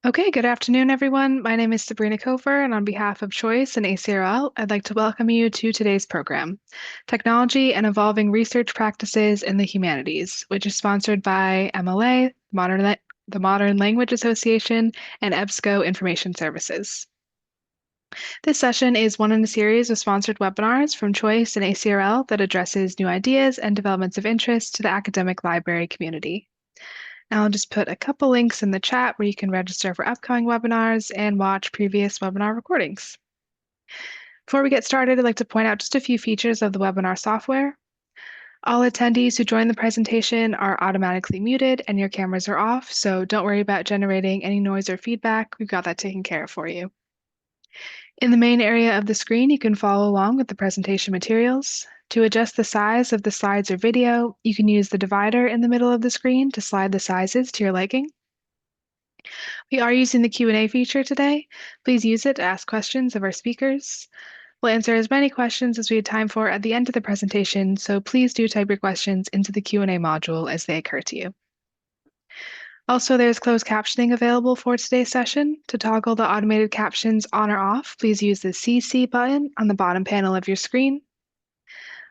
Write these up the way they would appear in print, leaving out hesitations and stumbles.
Okay, good afternoon, everyone. My name is Sabrina Kofer, and on behalf of Choice and ACRL, I'd like to welcome you to today's program, Technology and Evolving Research Practices in the Humanities, which is sponsored by MLA, the Modern Language Association, and EBSCO Information Services. This session is one in a series of sponsored webinars from Choice and ACRL that addresses new ideas and developments of interest to the academic library community. I'll just put a couple links in the chat where you can register for upcoming webinars and watch previous webinar recordings. Before we get started, I'd like to point out just a few features of the webinar software. All attendees who join the presentation are automatically muted and your cameras are off, so don't worry about generating any noise or feedback. We've got that taken care of for you. In the main area of the screen, you can follow along with the presentation materials. To adjust the size of the slides or video, you can use the divider in the middle of the screen to slide the sizes to your liking. We are using the Q&A feature today. Please use it to ask questions of our speakers. We'll answer as many questions as we have time for at the end of the presentation, so please do type your questions into the Q&A module as they occur to you. Also, there's closed captioning available for today's session. To toggle the automated captions on or off, please use the CC button on the bottom panel of your screen.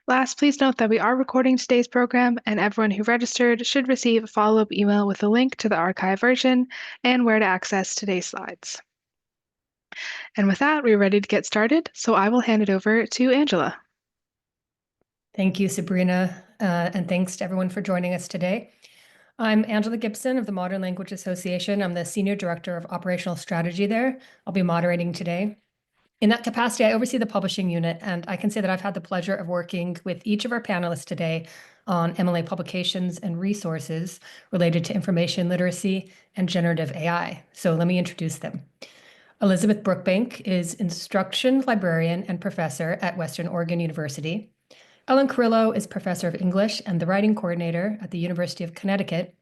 Last, please note that we are recording today's program, and everyone who registered should receive a follow-up email with a link to the archive version and where to access today's slides. And with that, we're ready to get started, so I will hand it over to Angela. Thank you, Sabrina, and thanks to everyone for joining us today. I'm Angela Gibson of the Modern Language Association. I'm the Senior Director of Operational Strategy there. I'll be moderating today. In that capacity, I oversee the publishing unit, and I can say that I've had the pleasure of working with each of our panelists today on MLA publications and resources related to information literacy and generative AI. So let me introduce them. Elizabeth Brookbank is Instruction Librarian and Professor at Western Oregon University. Ellen Carrillo is Professor of English and the Writing Coordinator at the University of Connecticut.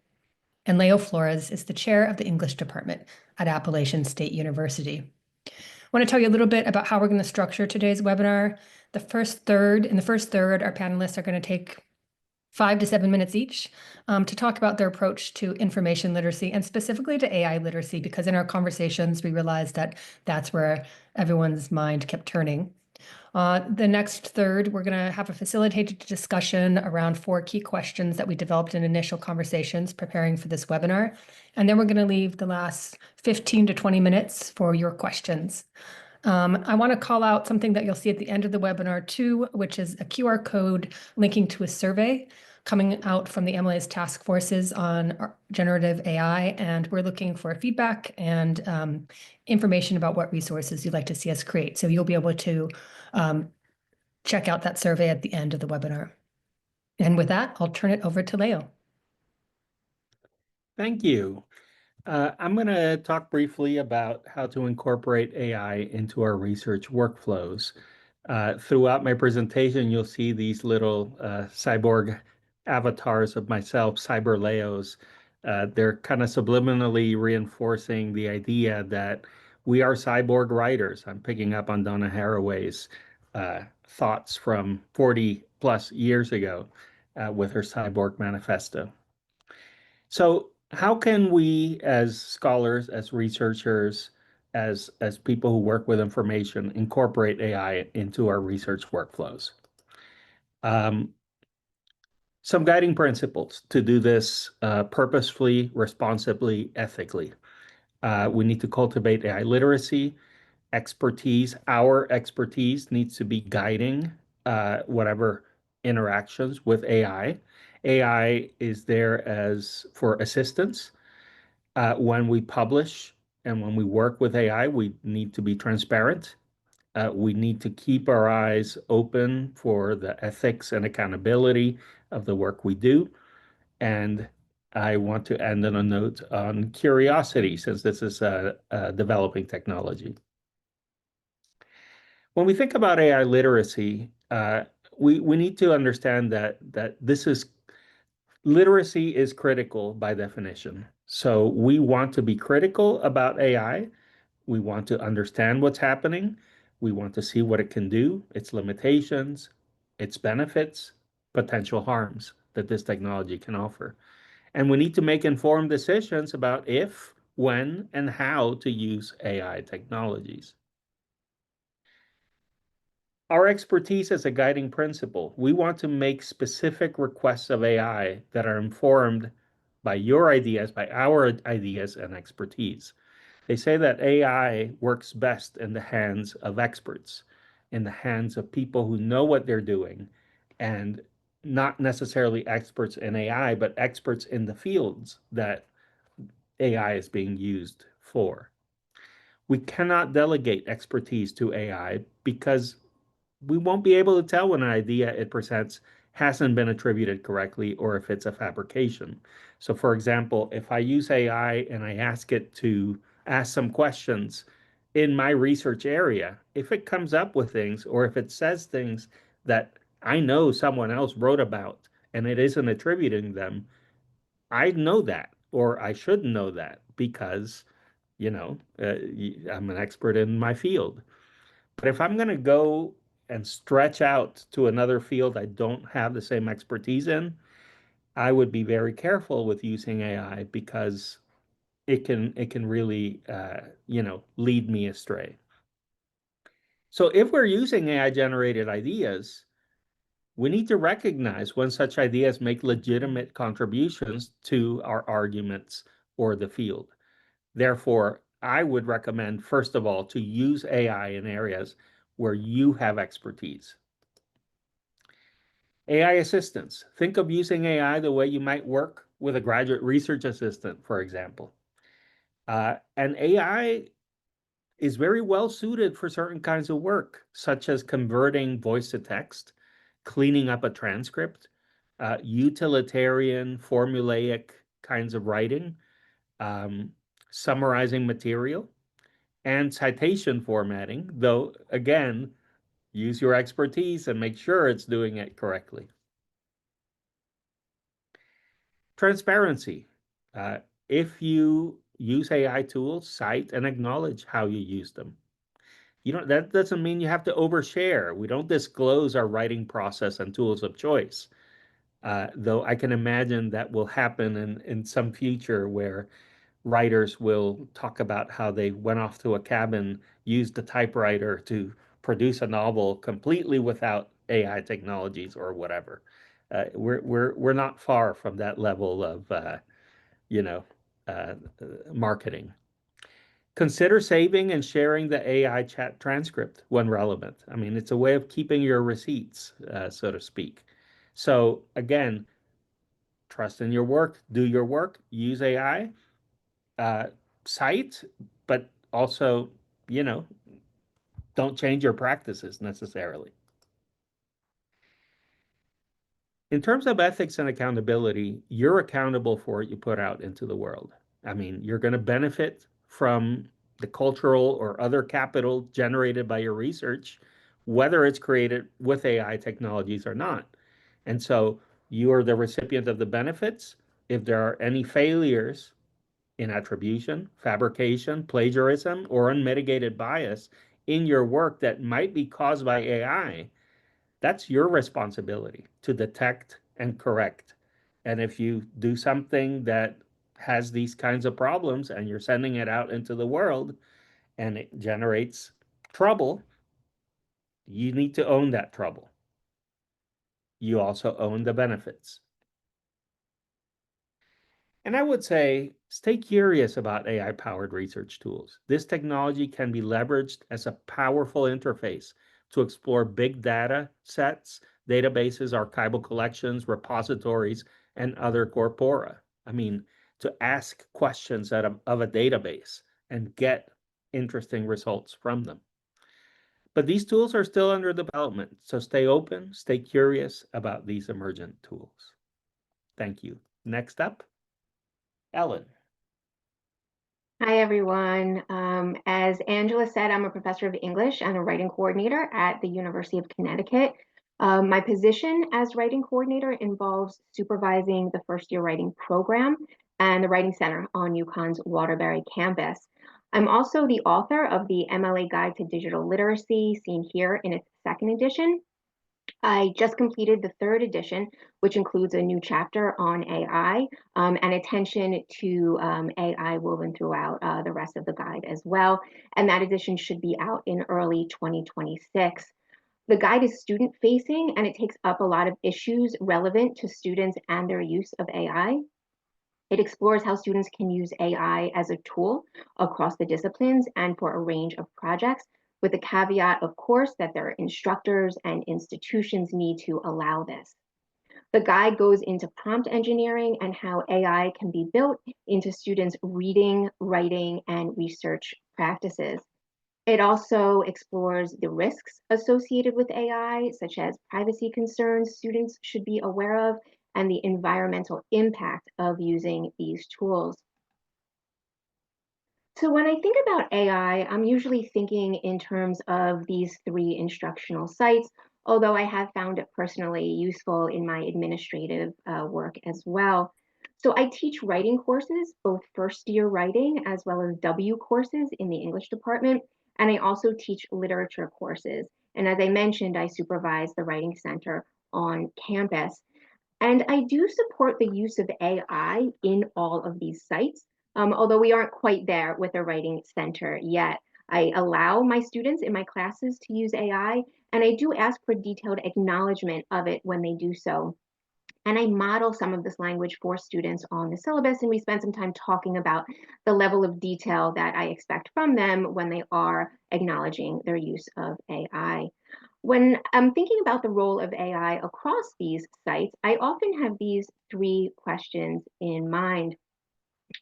And Leo Flores is the Chair of the English Department at Appalachian State University. I want to tell you a little bit about how we're going to structure today's webinar. In the first third, our panelists are going to take 5 to 7 minutes each to talk about their approach to information literacy and specifically to AI literacy, because in our conversations, we realized that that's where everyone's mind kept turning. The next third, we're going to have a facilitated discussion around 4 key questions that we developed in initial conversations preparing for this webinar. And then we're going to leave the last 15 to 20 minutes for your questions. I want to call out something that you'll see at the end of the webinar too, which is a QR code linking to a survey coming out from the MLA's task forces on generative AI. And we're looking for feedback and information about what resources you'd like to see us create. So you'll be able to check out that survey at the end of the webinar. And with that, I'll turn it over to Leo. Thank you. I'm going to talk briefly about how to incorporate AI into our research workflows. Throughout my presentation, you'll see these little cyborg avatars of myself, Cyber Leos. They're kind of subliminally reinforcing the idea that we are cyborg writers. I'm picking up on Donna Haraway's thoughts from 40 plus years ago with her Cyborg Manifesto. So how can we as scholars, as researchers, as people who work with information, incorporate AI into our research workflows? Some guiding principles to do this purposefully, responsibly, ethically. We need to cultivate AI literacy, expertise. Our expertise needs to be guiding whatever interactions with AI. AI is there as for assistance. When we publish and when we work with AI, we need to be transparent. We need to keep our eyes open for the ethics and accountability of the work we do. And I want to end on a note on curiosity, since this is a developing technology. When we think about AI literacy, we need to understand that literacy is critical by definition. So we want to be critical about AI. We want to understand what's happening. We want to see what it can do, its limitations, its benefits, potential harms that this technology can offer. And we need to make informed decisions about if, when and how to use AI technologies. Our expertise is a guiding principle. We want to make specific requests of AI that are informed by your ideas, by our ideas and expertise. They say that AI works best in the hands of experts, in the hands of people who know what they're doing, and not necessarily experts in AI, but experts in the fields that AI is being used for. We cannot delegate expertise to AI because we won't be able to tell when an idea it presents hasn't been attributed correctly or if it's a fabrication. So for example, if I use AI and I ask it to ask some questions in my research area, if it comes up with things or if it says things that I know someone else wrote about and it isn't attributing them, I know that, or I should know that because, I'm an expert in my field. But if I'm going to go and stretch out to another field I don't have the same expertise in, I would be very careful with using AI because it can really lead me astray. So if we're using AI generated ideas, we need to recognize when such ideas make legitimate contributions to our arguments or the field. Therefore, I would recommend, first of all, to use AI in areas where you have expertise. AI assistance. Think of using AI the way you might work with a graduate research assistant, for example. And AI is very well suited for certain kinds of work, such as converting voice to text, cleaning up a transcript, utilitarian, formulaic kinds of writing, summarizing material, and citation formatting, though, again, use your expertise and make sure it's doing it correctly. Transparency. If you use AI tools, cite and acknowledge how you use them. That doesn't mean you have to overshare. We don't disclose our writing process and tools of choice. Though I can imagine that will happen in some future where writers will talk about how they went off to a cabin, used a typewriter to produce a novel completely without AI technologies or whatever. We're not far from that level of marketing. Consider saving and sharing the AI chat transcript when relevant. I mean, it's a way of keeping your receipts, so to speak. So again, trust in your work, do your work, use AI, cite, but also, don't change your practices necessarily. In terms of ethics and accountability, you're accountable for what you put out into the world. I mean, you're going to benefit from the cultural or other capital generated by your research, whether it's created with AI technologies or not. And so you are the recipient of the benefits. If there are any failures in attribution, fabrication, plagiarism, or unmitigated bias in your work that might be caused by AI, that's your responsibility to detect and correct. And if you do something that has these kinds of problems and you're sending it out into the world and it generates trouble, you need to own that trouble. You also own the benefits. And I would say, stay curious about AI-powered research tools. This technology can be leveraged as a powerful interface to explore big data sets, databases, archival collections, repositories, and other corpora. I mean, to ask questions of a database and get interesting results from them. But these tools are still under development, so stay open, stay curious about these emergent tools. Thank you. Next up, Ellen. Hi, everyone. As Angela said, I'm a professor of English and a writing coordinator at the University of Connecticut. My position as writing coordinator involves supervising the first year writing program and the Writing Center on UConn's Waterbury campus. I'm also the author of the MLA Guide to Digital Literacy, seen here in its second edition. I just completed the 3rd edition, which includes a new chapter on AI and attention to AI woven throughout the rest of the guide as well. And that edition should be out in early 2026. The guide is student facing and it takes up a lot of issues relevant to students and their use of AI. It explores how students can use AI as a tool across the disciplines and for a range of projects, with the caveat, of course, that their instructors and institutions need to allow this. The guide goes into prompt engineering and how AI can be built into students' reading, writing, and research practices. It also explores the risks associated with AI, such as privacy concerns students should be aware of, and the environmental impact of using these tools. So when I think about AI, I'm usually thinking in terms of these 3 instructional sites, although I have found it personally useful in my administrative work as well. So I teach writing courses, both first-year writing as well as W courses in the English department, and I also teach literature courses. And as I mentioned, I supervise the Writing Center on campus. And I do support the use of AI in all of these sites, although we aren't quite there with the Writing Center yet. I allow my students in my classes to use AI, and I do ask for detailed acknowledgement of it when they do so. And I model some of this language for students on the syllabus, and we spend some time talking about the level of detail that I expect from them when they are acknowledging their use of AI. When I'm thinking about the role of AI across these sites, I often have these 3 questions in mind.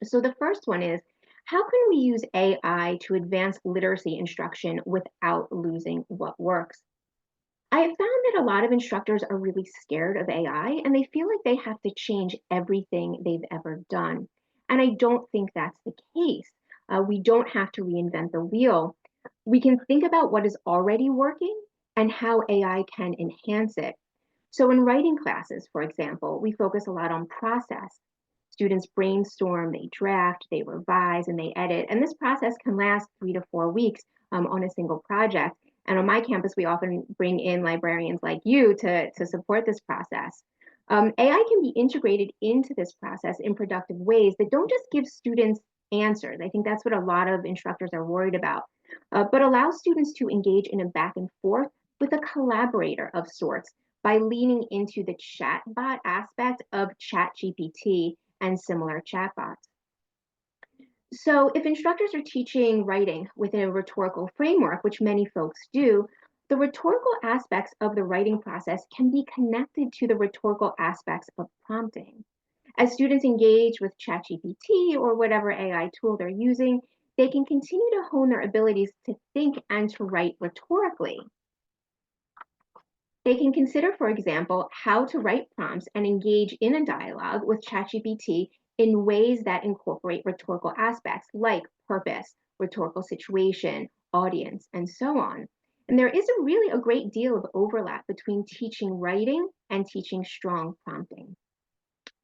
So the first one is, how can we use AI to advance literacy instruction without losing what works? I have found that a lot of instructors are really scared of AI and they feel like they have to change everything they've ever done. And I don't think that's the case. We don't have to reinvent the wheel. We can think about what is already working and how AI can enhance it. So in writing classes, for example, we focus a lot on process. Students brainstorm, they draft, they revise, and they edit. And this process can last 3 to 4 weeks on a single project. And on my campus, we often bring in librarians like you to support this process. AI can be integrated into this process in productive ways that don't just give students answers. I think that's what a lot of instructors are worried about, but allow students to engage in a back and forth with a collaborator of sorts by leaning into the chatbot aspect of ChatGPT and similar chatbots. So if instructors are teaching writing within a rhetorical framework, which many folks do, the rhetorical aspects of the writing process can be connected to the rhetorical aspects of prompting. As students engage with ChatGPT or whatever AI tool they're using, they can continue to hone their abilities to think and to write rhetorically. They can consider, for example, how to write prompts and engage in a dialogue with ChatGPT in ways that incorporate rhetorical aspects like purpose, rhetorical situation, audience, and so on. And there is really a great deal of overlap between teaching writing and teaching strong prompting.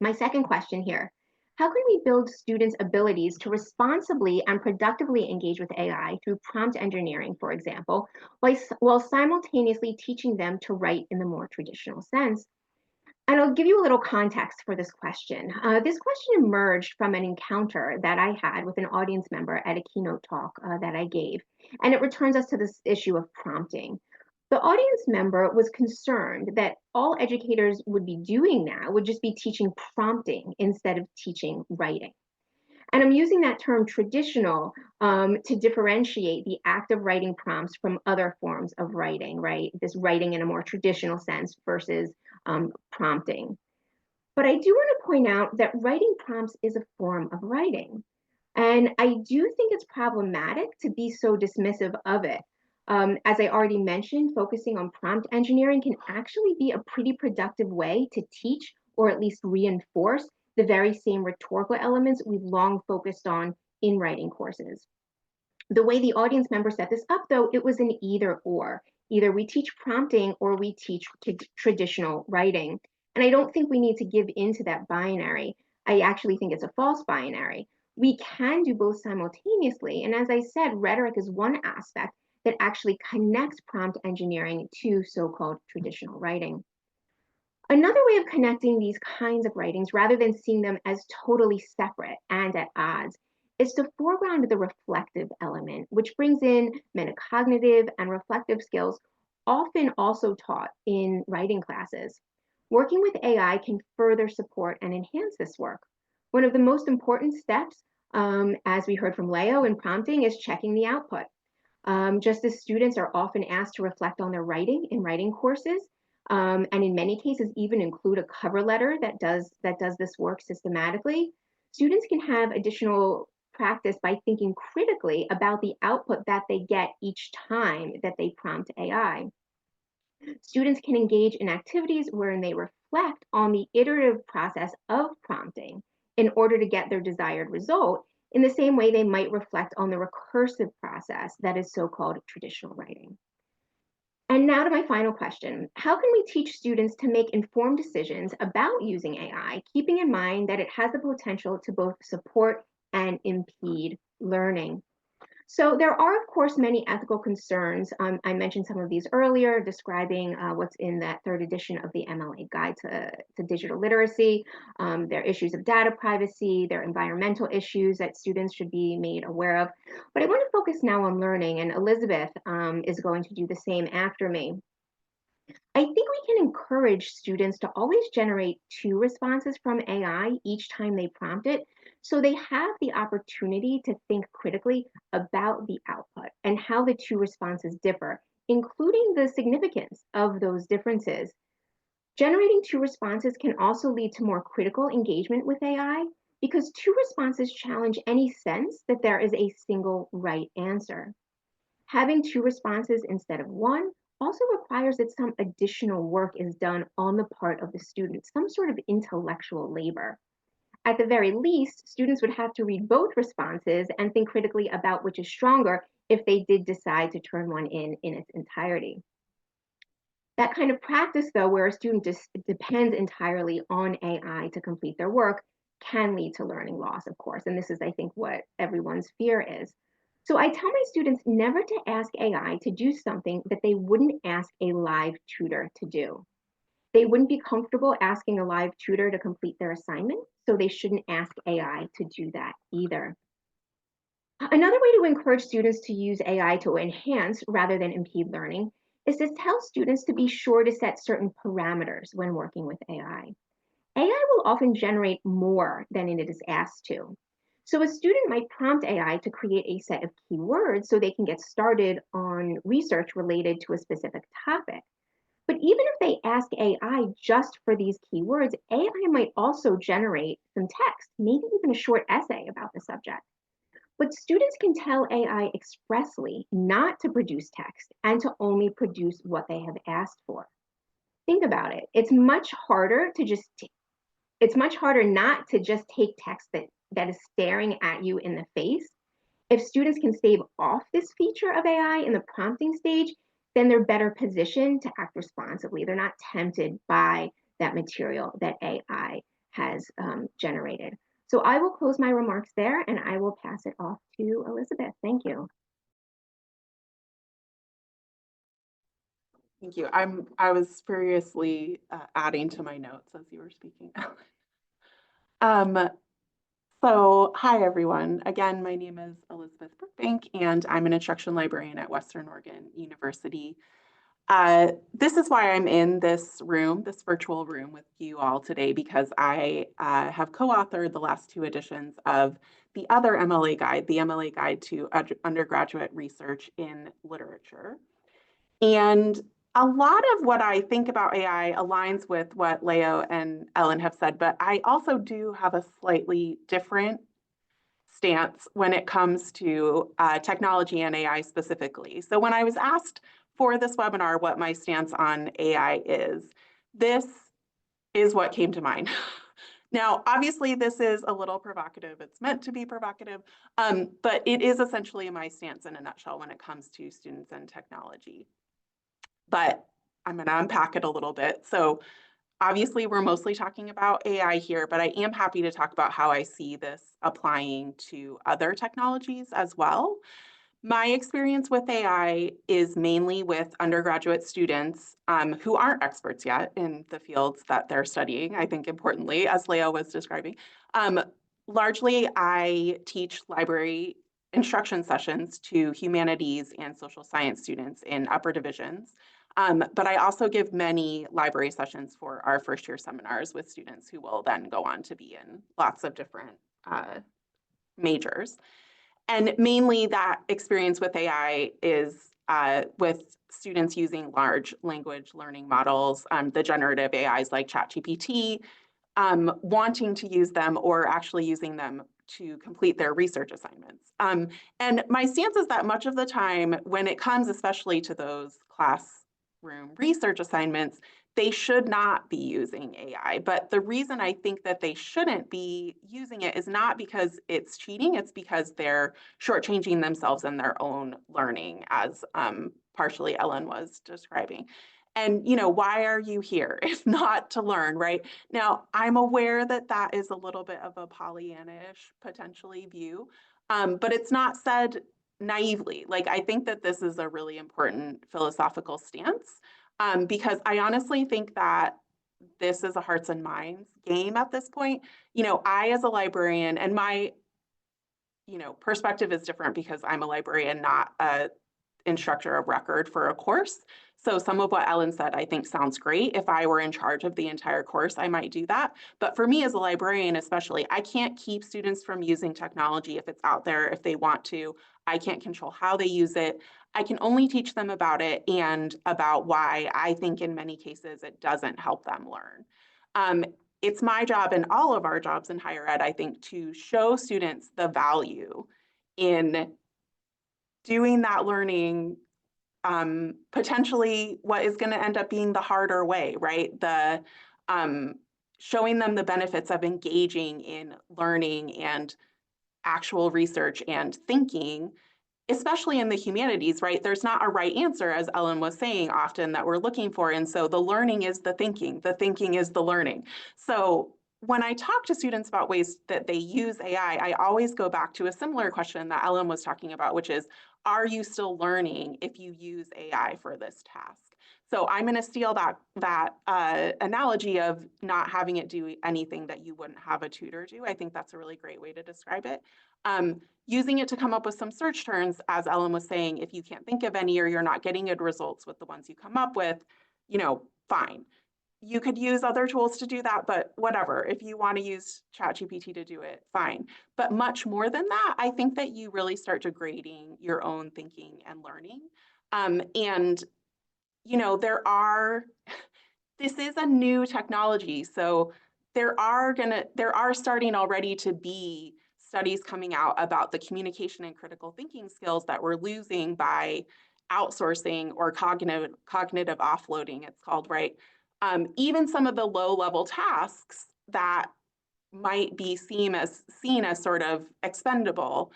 My second question here, how can we build students' abilities to responsibly and productively engage with AI through prompt engineering, for example, while simultaneously teaching them to write in the more traditional sense? And I'll give you a little context for this question. This question emerged from an encounter that I had with an audience member at a keynote talk that I gave, and it returns us to this issue of prompting. The audience member was concerned that all educators would be doing now would just be teaching prompting instead of teaching writing. And I'm using that term traditional to differentiate the act of writing prompts from other forms of writing, right? This writing in a more traditional sense versus prompting. But I do want to point out that writing prompts is a form of writing. And I do think it's problematic to be so dismissive of it. As I already mentioned, focusing on prompt engineering can actually be a pretty productive way to teach or at least reinforce the very same rhetorical elements we've long focused on in writing courses. The way the audience member set this up, though, it was an either or. Either we teach prompting or we teach traditional writing. And I don't think we need to give into that binary. I actually think it's a false binary. We can do both simultaneously. And as I said, rhetoric is one aspect, that actually connects prompt engineering to so-called traditional writing. Another way of connecting these kinds of writings, rather than seeing them as totally separate and at odds, is to foreground the reflective element, which brings in metacognitive and reflective skills, often also taught in writing classes. Working with AI can further support and enhance this work. One of the most important steps, as we heard from Leo in prompting, is checking the output. Just as students are often asked to reflect on their writing in writing courses, and in many cases even include a cover letter that does this work systematically, students can have additional practice by thinking critically about the output that they get each time that they prompt AI. Students can engage in activities wherein they reflect on the iterative process of prompting in order to get their desired result, in the same way they might reflect on the recursive process that is so-called traditional writing. And now to my final question. How can we teach students to make informed decisions about using AI, keeping in mind that it has the potential to both support and impede learning? So there are, of course, many ethical concerns. I mentioned some of these earlier, describing what's in that third edition of the MLA Guide to Digital Literacy. There are issues of data privacy, there are environmental issues that students should be made aware of. But I want to focus now on learning, and Elizabeth is going to do the same after me. I think we can encourage students to always generate 2 responses from AI each time they prompt it, so they have the opportunity to think critically about the output and how the 2 responses differ, including the significance of those differences. Generating 2 responses can also lead to more critical engagement with AI because 2 responses challenge any sense that there is a single right answer. Having 2 responses instead of 1 also requires that some additional work is done on the part of the student, some sort of intellectual labor. At the very least, students would have to read both responses and think critically about which is stronger if they did decide to turn one in its entirety. That kind of practice, though, where a student just depends entirely on AI to complete their work, can lead to learning loss, of course. And this is, I think, what everyone's fear is. So I tell my students never to ask AI to do something that they wouldn't ask a live tutor to do. They wouldn't be comfortable asking a live tutor to complete their assignment, so they shouldn't ask AI to do that either. Another way to encourage students to use AI to enhance rather than impede learning is to tell students to be sure to set certain parameters when working with AI. AI will often generate more than it is asked to. So a student might prompt AI to create a set of keywords so they can get started on research related to a specific topic. But even if they ask AI just for these keywords, AI might also generate some text, maybe even a short essay about the subject. But students can tell AI expressly not to produce text and to only produce what they have asked for. Think about it. It's much harder not to just take text that is staring at you in the face. If students can stave off this feature of AI in the prompting stage, then they're better positioned to act responsibly. They're not tempted by that material that AI has generated. So I will close my remarks there and I will pass it off to Elizabeth. Thank you. Thank you. I was furiously adding to my notes as you were speaking. So hi everyone. Again, my name is Elizabeth Brookbank and I'm an instruction librarian at Western Oregon University. This is why I'm in this room, this virtual room with you all today, because I have co-authored the last 2 editions of the other MLA guide, the MLA Guide to Undergraduate Research in Literature. And a lot of what I think about AI aligns with what Leo and Ellen have said, but I also do have a slightly different stance when it comes to technology and AI specifically. So when I was asked for this webinar what my stance on AI is, this is what came to mind. Now, obviously, this is a little provocative. It's meant to be provocative, but it is essentially my stance in a nutshell when it comes to students and technology. But I'm going to unpack it a little bit. So obviously, we're mostly talking about AI here, but I am happy to talk about how I see this applying to other technologies as well. My experience with AI is mainly with undergraduate students who aren't experts yet in the fields that they're studying, I think importantly, as Leo was describing. Largely, I teach library instruction sessions to humanities and social science students in upper divisions. But I also give many library sessions for our first year seminars with students who will then go on to be in lots of different majors. And mainly that experience with AI is with students using large language learning models, the generative AIs like ChatGPT, wanting to use them or actually using them to complete their research assignments. And my stance is that much of the time, when it comes especially to those classroom research assignments, they should not be using AI. But the reason I think that they shouldn't be using it is not because it's cheating, it's because they're shortchanging themselves in their own learning, as partially Ellen was describing. And, why are you here if not to learn, right? Now, I'm aware that that is a little bit of a Pollyanna-ish potentially view, but it's not said naively. Like, I think that this is a really important philosophical stance, because I honestly think that this is a hearts and minds game at this point. I, as a librarian, and my, perspective is different because I'm a librarian, not a instructor of record for a course. So some of what Ellen said, I think sounds great. If I were in charge of the entire course, I might do that. But for me as a librarian, especially, I can't keep students from using technology if it's out there, if they want to. I can't control how they use it. I can only teach them about it and about why I think in many cases it doesn't help them learn. It's my job and all of our jobs in higher ed, I think, to show students the value in doing that learning, potentially what is going to end up being the harder way, right? The showing them the benefits of engaging in learning and actual research and thinking, especially in the humanities, right? There's not a right answer, as Ellen was saying often, that we're looking for. And so the learning is the thinking is the learning. So when I talk to students about ways that they use AI, I always go back to a similar question that Ellen was talking about, which is, are you still learning if you use AI for this task? So I'm going to steal that analogy of not having it do anything that you wouldn't have a tutor do. I think that's a really great way to describe it. Using it to come up with some search terms, as Ellen was saying, if you can't think of any or you're not getting good results with the ones you come up with, fine. You could use other tools to do that, but whatever. If you want to use ChatGPT to do it, fine. But much more than that, I think that you really start degrading your own thinking and learning. And, this is a new technology. So there are starting already to be studies coming out about the communication and critical thinking skills that we're losing by outsourcing or cognitive offloading, it's called, right? Even some of the low-level tasks that might be seen as sort of expendable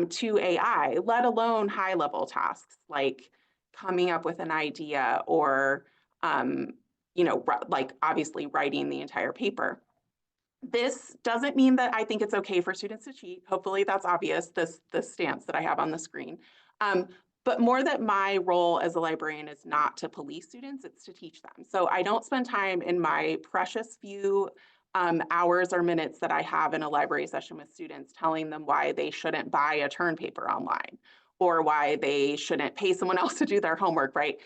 to AI, let alone high-level tasks like coming up with an idea or, like obviously writing the entire paper. This doesn't mean that I think it's okay for students to cheat. Hopefully that's obvious, this stance that I have on the screen. But more that my role as a librarian is not to police students, it's to teach them. So I don't spend time in my precious few hours or minutes that I have in a library session with students telling them why they shouldn't buy a turn paper online or why they shouldn't pay someone else to do their homework, right?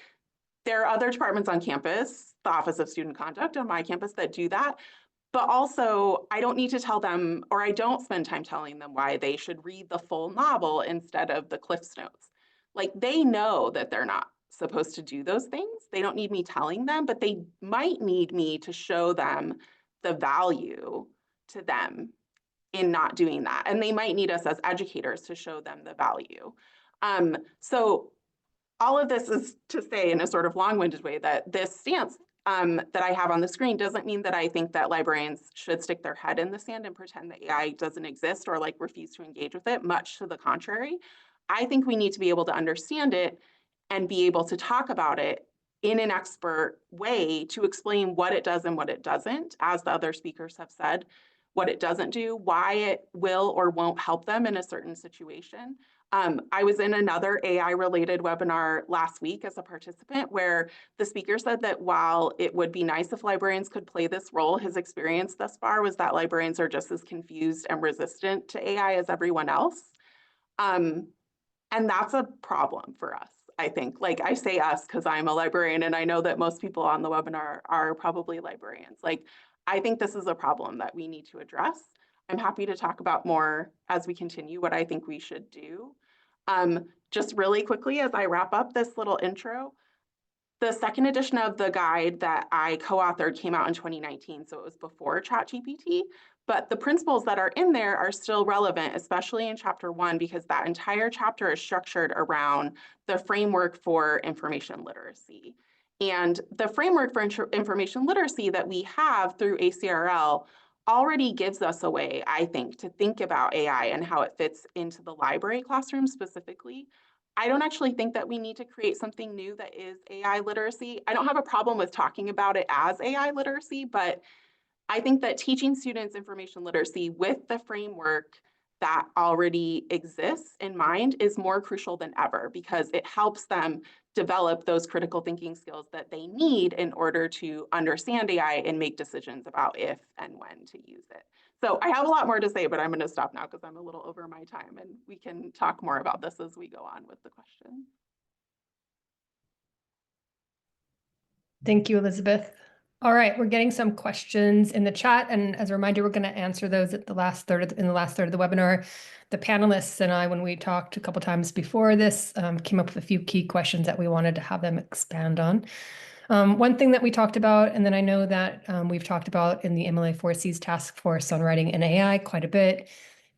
There are other departments on campus, the Office of Student Conduct on my campus, that do that. But also, I don't need to tell them, or I don't spend time telling them why they should read the full novel instead of the Cliff's Notes. Like, they know that they're not supposed to do those things. They don't need me telling them, but they might need me to show them the value to them in not doing that. And they might need us as educators to show them the value. So all of this is to say in a sort of long-winded way that this stance that I have on the screen doesn't mean that I think that librarians should stick their head in the sand and pretend that AI doesn't exist or like refuse to engage with it. Much to the contrary. I think we need to be able to understand it and be able to talk about it in an expert way to explain what it does and what it doesn't, as the other speakers have said, what it doesn't do, why it will or won't help them in a certain situation. I was in another AI-related webinar last week as a participant where the speaker said that while it would be nice if librarians could play this role, his experience thus far was that librarians are just as confused and resistant to AI as everyone else. And that's a problem for us, I think. Like, I say us because I'm a librarian, and I know that most people on the webinar are probably librarians. Like, I think this is a problem that we need to address. I'm happy to talk about more as we continue what I think we should do. Just really quickly, as I wrap up this little intro, the second edition of the guide that I co-authored came out in 2019, so it was before ChatGPT, but the principles that are in there are still relevant, especially in chapter 1, because that entire chapter is structured around the framework for information literacy. And the framework for information literacy that we have through ACRL already gives us a way, I think, to think about AI and how it fits into the library classroom specifically. I don't actually think that we need to create something new that is AI literacy. I don't have a problem with talking about it as AI literacy, but I think that teaching students information literacy with the framework that already exists in mind is more crucial than ever, because it helps them develop those critical thinking skills that they need in order to understand AI and make decisions about if and when to use it. So I have a lot more to say, but I'm going to stop now because I'm a little over my time, and we can talk more about this as we go on with the questions. Thank you, Elizabeth. All right, we're getting some questions in the chat, and as a reminder, we're going to answer those at the last third of the webinar. The panelists and I, when we talked a couple times before this, came up with a few key questions that we wanted to have them expand on. One thing that we talked about, and then I know that we've talked about in the MLA 4C's task force on writing in AI quite a bit,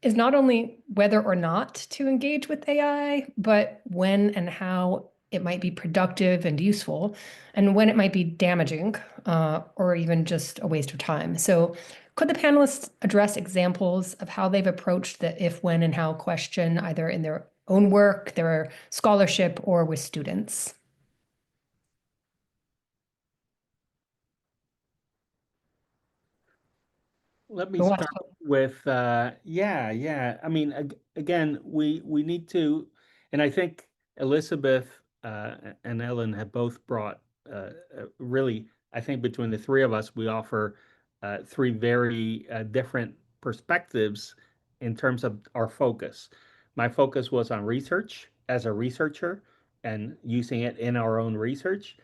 is not only whether or not to engage with AI, but when and how it might be productive and useful, and when it might be damaging or even just a waste of time. So could the panelists address examples of how they've approached the if, when, and how question, either in their own work, their scholarship, or with students? Let me Who wants start to- with yeah. I mean, again, we need to, and I think Elizabeth and Ellen have both brought really, I think between the three of us, we offer three very different perspectives in terms of our focus. My focus was on research as a researcher and using it in our own research.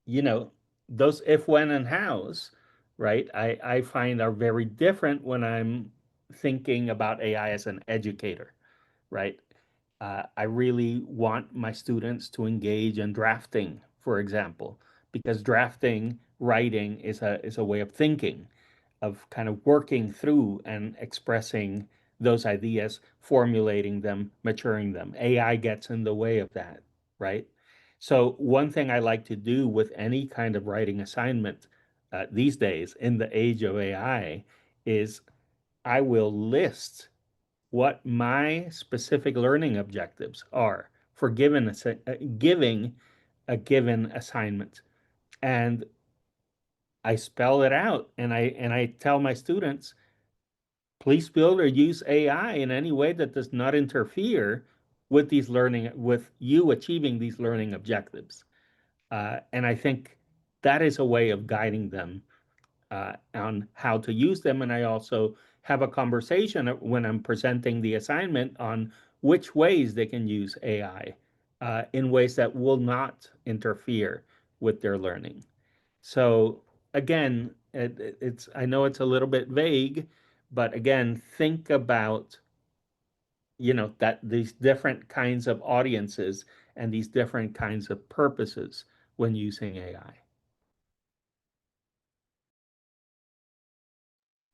You know, those if, when, and hows, right? I find are very different when I'm thinking about AI as an educator, right? I really want my students to engage in drafting, for example, because drafting, writing is a way of thinking, of kind of working through and expressing those ideas, formulating them, maturing them. AI gets in the way of that, right? So one thing I like to do with any kind of writing assignment these days in the age of AI is I will list what my specific learning objectives are for giving a given assignment. And I spell it out and I tell my students, please build or use AI in any way that does not interfere with with you achieving these learning objectives. And I think that is a way of guiding them on how to use them. And I also have a conversation when I'm presenting the assignment on which ways they can use AI in ways that will not interfere with their learning. So again, I know it's a little bit vague, but again, think about that these different kinds of audiences and these different kinds of purposes when using AI.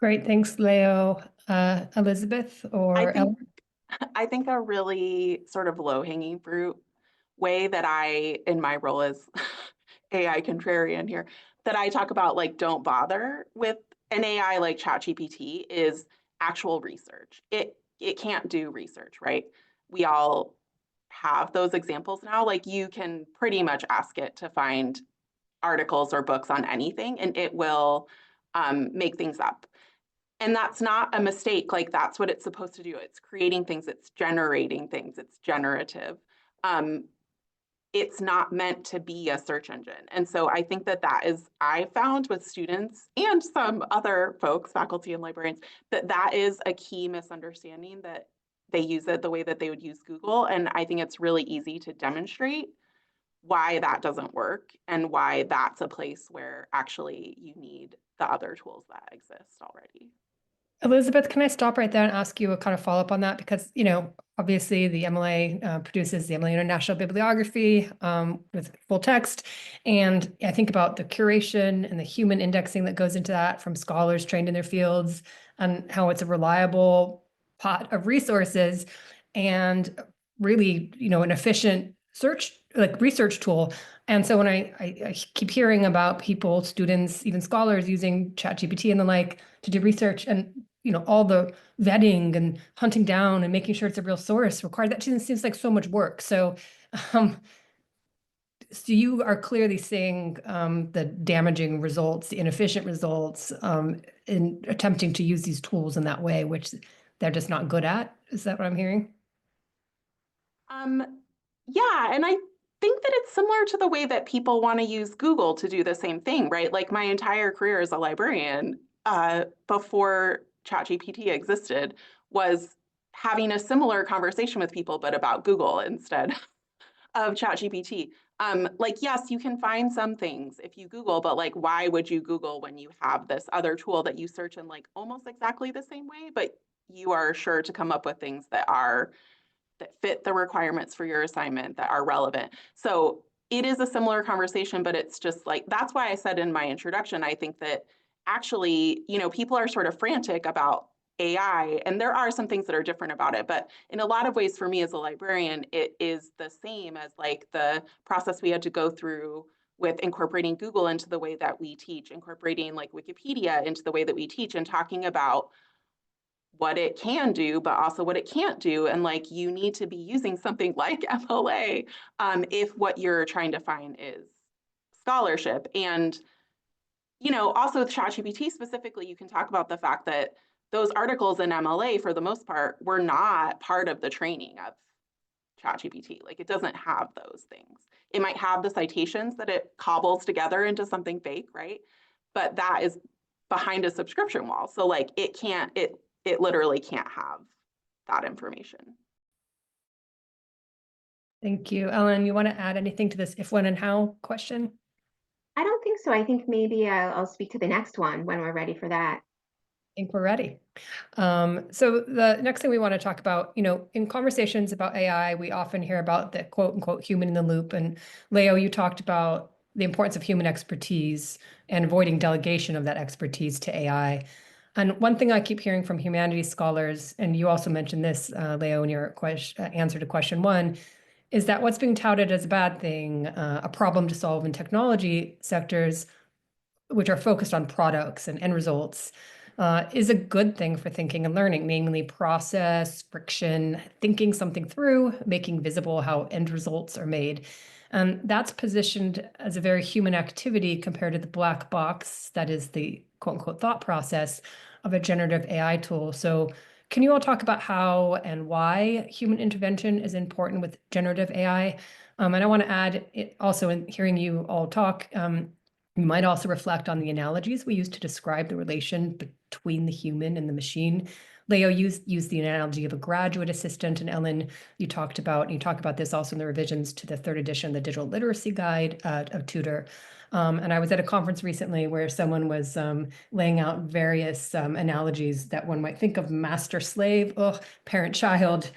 Great, thanks, Leo. Elizabeth or Ellen? I think a really sort of low-hanging fruit way that I, in my role as AI contrarian here, that I talk about like don't bother with an AI like ChatGPT is actual research. It can't do research, right? We all have those examples now. Like you can pretty much ask it to find articles or books on anything, and it will make things up. And that's not a mistake. Like, that's what it's supposed to do. It's creating things, it's generating things, it's generative. It's not meant to be a search engine. And so I think that I found with students and some other folks, faculty and librarians, that is a key misunderstanding, that they use it the way that they would use Google. And I think it's really easy to demonstrate why that doesn't work and why that's a place where actually you need the other tools that exist already. Elizabeth, can I stop right there and ask you a kind of follow-up on that? Because, obviously the MLA produces the MLA International Bibliography with full text. And I think about the curation and the human indexing that goes into that from scholars trained in their fields, and how it's a reliable pot of resources and really, an efficient research tool. And so when I keep hearing about people, students, even scholars using ChatGPT and the like to do research, and all the vetting and hunting down and making sure it's a real source required, that seems like so much work. So, so you are clearly seeing the damaging results, the inefficient results in attempting to use these tools in that way, which they're just not good at. Is that what I'm hearing? Yeah, and I think that it's similar to the way that people want to use Google to do the same thing, right? Like, my entire career as a librarian, before ChatGPT existed, was having a similar conversation with people, but about Google instead of ChatGPT. Like, yes, you can find some things if you Google, but like, why would you Google when you have this other tool that you search in like almost exactly the same way, but you are sure to come up with things that fit the requirements for your assignment, that are relevant. So it is a similar conversation, but it's just like, that's why I said in my introduction, I think that actually, people are sort of frantic about AI, and there are some things that are different about it, but in a lot of ways for me as a librarian, it is the same as like the process we had to go through with incorporating Google into the way that we teach, incorporating like Wikipedia into the way that we teach, and talking about what it can do, but also what it can't do. And like, you need to be using something like MLA if what you're trying to find is scholarship. And, also with ChatGPT specifically, you can talk about the fact that those articles in MLA, for the most part, were not part of the training of ChatGPT. Like, it doesn't have those things. It might have the citations that it cobbles together into something fake, right? But that is behind a subscription wall. So like, it literally can't have that information. Thank you. Ellen, you want to add anything to this if, when, and how question? I don't think so. I think maybe I'll speak to the next one when we're ready for that. I think we're ready. So the next thing we want to talk about, in conversations about AI, we often hear about the quote unquote human in the loop. And Leo, you talked about the importance of human expertise and avoiding delegation of that expertise to AI. And one thing I keep hearing from humanities scholars, and you also mentioned this, Leo, in your answer to question one, is that what's being touted as a bad thing, a problem to solve in technology sectors, which are focused on products and end results, is a good thing for thinking and learning, namely process, friction, thinking something through, making visible how end results are made. And that's positioned as a very human activity compared to the black box that is the quote unquote thought process of a generative AI tool. So can you all talk about how and why human intervention is important with generative AI? And I want to add, also in hearing you all talk, you might also reflect on the analogies we use to describe the relation between the human and the machine. Leo used the analogy of a graduate assistant, and Ellen, you talk about this also in the revisions to the 3rd edition of the Digital Literacy Guide of Tutor. And I was at a conference recently where someone was laying out various analogies that one might think of: master-slave, parent-child,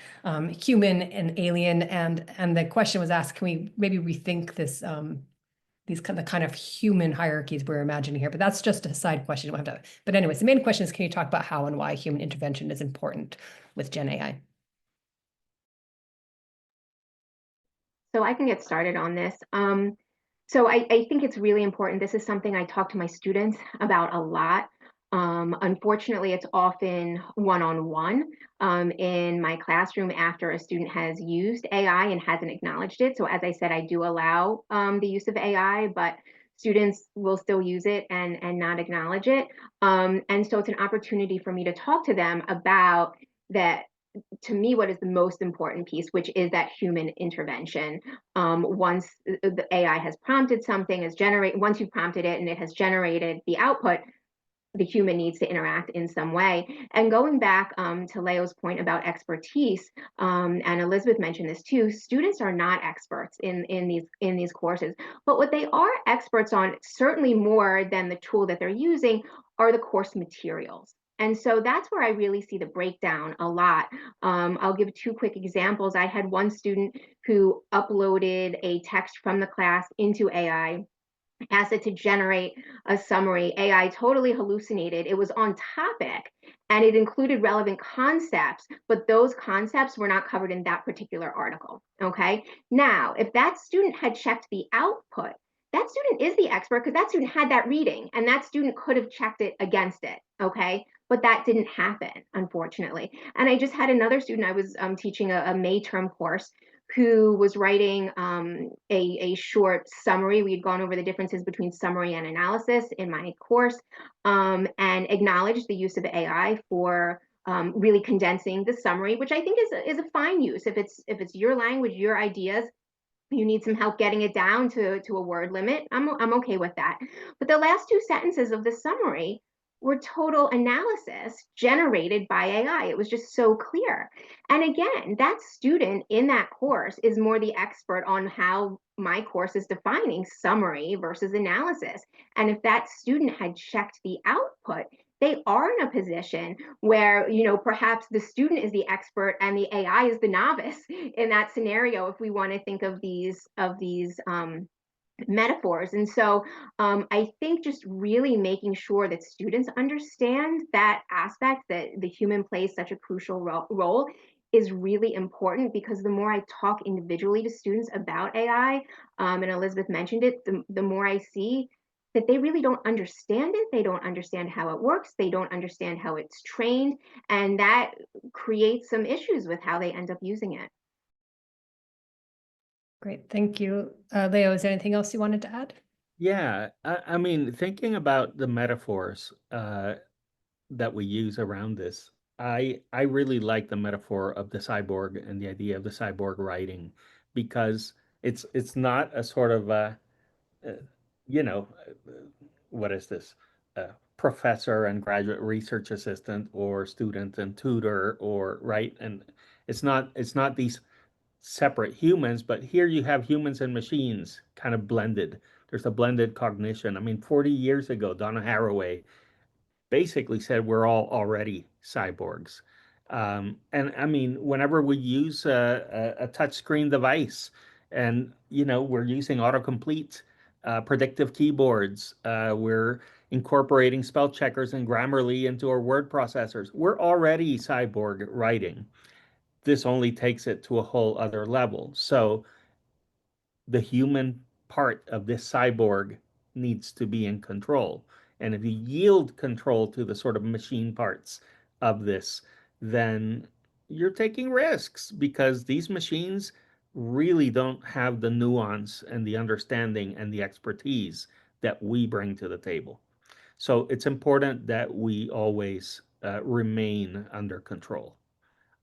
human and alien. And the question was asked, can we maybe rethink this these kind of human hierarchies we're imagining here? But that's just a side question. We'll have to, but anyways, the main question is, can you talk about how and why human intervention is important with Gen AI? So I can get started on this. So I think it's really important. This is something I talk to my students about a lot. Unfortunately, it's often one-on-one in my classroom after a student has used AI and hasn't acknowledged it. So as I said, I do allow the use of AI, but students will still use it and not acknowledge it. And so it's an opportunity for me to talk to them about that. To me, what is the most important piece, which is that human intervention. Once the AI has prompted something, once you've prompted it and it has generated the output, the human needs to interact in some way. And going back to Leo's point about expertise, and Elizabeth mentioned this too, students are not experts in these courses, but what they are experts on, certainly more than the tool that they're using, are the course materials. And so that's where I really see the breakdown a lot. I'll give 2 quick examples. I had one student who uploaded a text from the class into AI, asked it to generate a summary. AI totally hallucinated. It was on topic and it included relevant concepts, but those concepts were not covered in that particular article. Okay. Now, if that student had checked the output, that student is the expert because that student had that reading and that student could have checked it against it. Okay. But that didn't happen, unfortunately. And I just had another student, I was teaching a May term course, who was writing a short summary. We had gone over the differences between summary and analysis in my course, and acknowledged the use of AI for really condensing the summary, which I think is a fine use. If it's your language, your ideas, you need some help getting it down to a word limit, I'm okay with that. But the last 2 sentences of the summary were total analysis generated by AI. It was just so clear. And again, that student in that course is more the expert on how my course is defining summary versus analysis. And if that student had checked the output, they are in a position where, perhaps the student is the expert and the AI is the novice in that scenario, if we want to think of these metaphors. And so I think just really making sure that students understand that aspect, that the human plays such a crucial role, is really important, because the more I talk individually to students about AI, and Elizabeth mentioned it, the more I see that they really don't understand it. They don't understand how it works. They don't understand how it's trained. And that creates some issues with how they end up using it. Great, thank you. Leo, is there anything else you wanted to add? Yeah, I mean, thinking about the metaphors that we use around this, I really like the metaphor of the cyborg and the idea of the cyborg writing, because it's not a sort of you know, what is this? Professor and graduate research assistant, or student and tutor, or right? And it's not these separate humans, but here you have humans and machines kind of blended. There's a blended cognition. I mean, 40 years ago, Donna Haraway basically said we're all already cyborgs. And I mean, whenever we use a touchscreen device, and we're using autocomplete, predictive keyboards, we're incorporating spell checkers and Grammarly into our word processors, we're already cyborg writing. This only takes it to a whole other level. So the human part of this cyborg needs to be in control. And if you yield control to the sort of machine parts of this, then you're taking risks, because these machines really don't have the nuance and the understanding and the expertise that we bring to the table. So it's important that we always remain under control.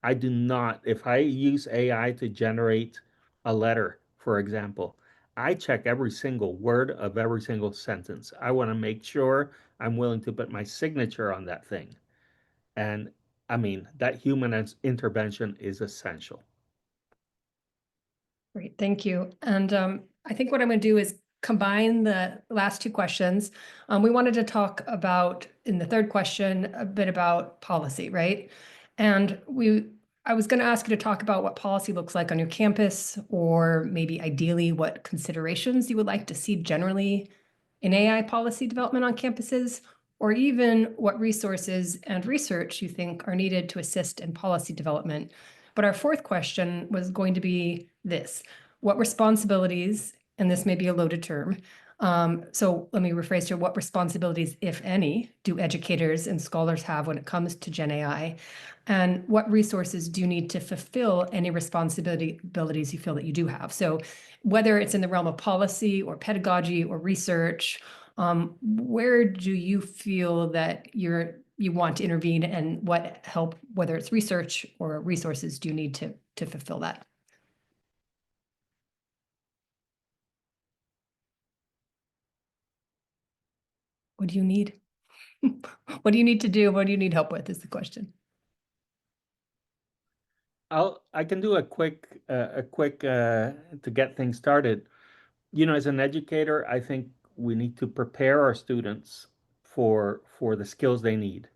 I do not, if I use AI to generate a letter, for example, I check every single word of every single sentence. I want to make sure I'm willing to put my signature on that thing. And I mean, that human intervention is essential. Great, thank you. And I think what I'm going to do is combine the last 2 questions. We wanted to talk about, in the third question, a bit about policy, right? And I was going to ask you to talk about what policy looks like on your campus, or maybe ideally what considerations you would like to see generally in AI policy development on campuses, or even what resources and research you think are needed to assist in policy development. But our fourth question was going to be this: what responsibilities, and this may be a loaded term, So let me rephrase to what responsibilities, if any, do educators and scholars have when it comes to Gen AI? And what resources do you need to fulfill any responsibilities you feel that you do have? So whether it's in the realm of policy or pedagogy or research, where do you feel that you want to intervene, and what help, whether it's research or resources, do you need to fulfill that? What do you need? What do you need to do? What do you need help with is the question. I can do a quick to get things started. You know, as an educator, I think we need to prepare our students for the skills they need.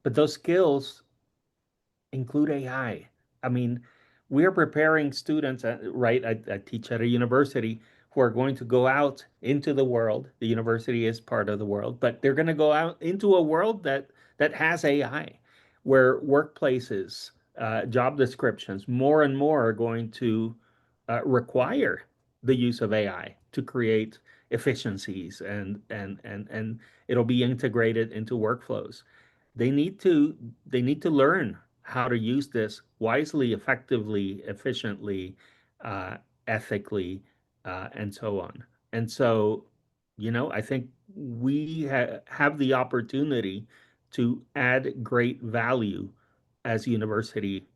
But those skills include AI. I mean, we are preparing students, right? I teach at a university who are going to go out into the world. The university is part of the world, but they're going to go out into a world that has AI, where workplaces, job descriptions, more and more are going to require the use of AI to create efficiencies, and it'll be integrated into workflows. They need to learn how to use this wisely, effectively, efficiently, uh, ethically, and so on. And so, I think we have the opportunity to add great value as university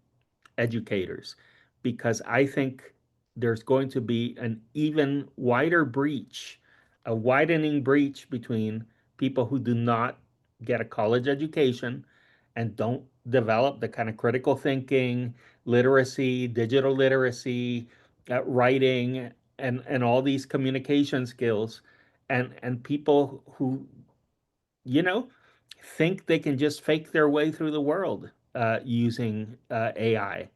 educators, because I think there's going to be an even wider breach, a widening breach between people who do not get a college education and don't develop the kind of critical thinking, literacy, digital literacy, writing, and all these communication skills, and people who, you know, think they can just fake their way through the world using AI.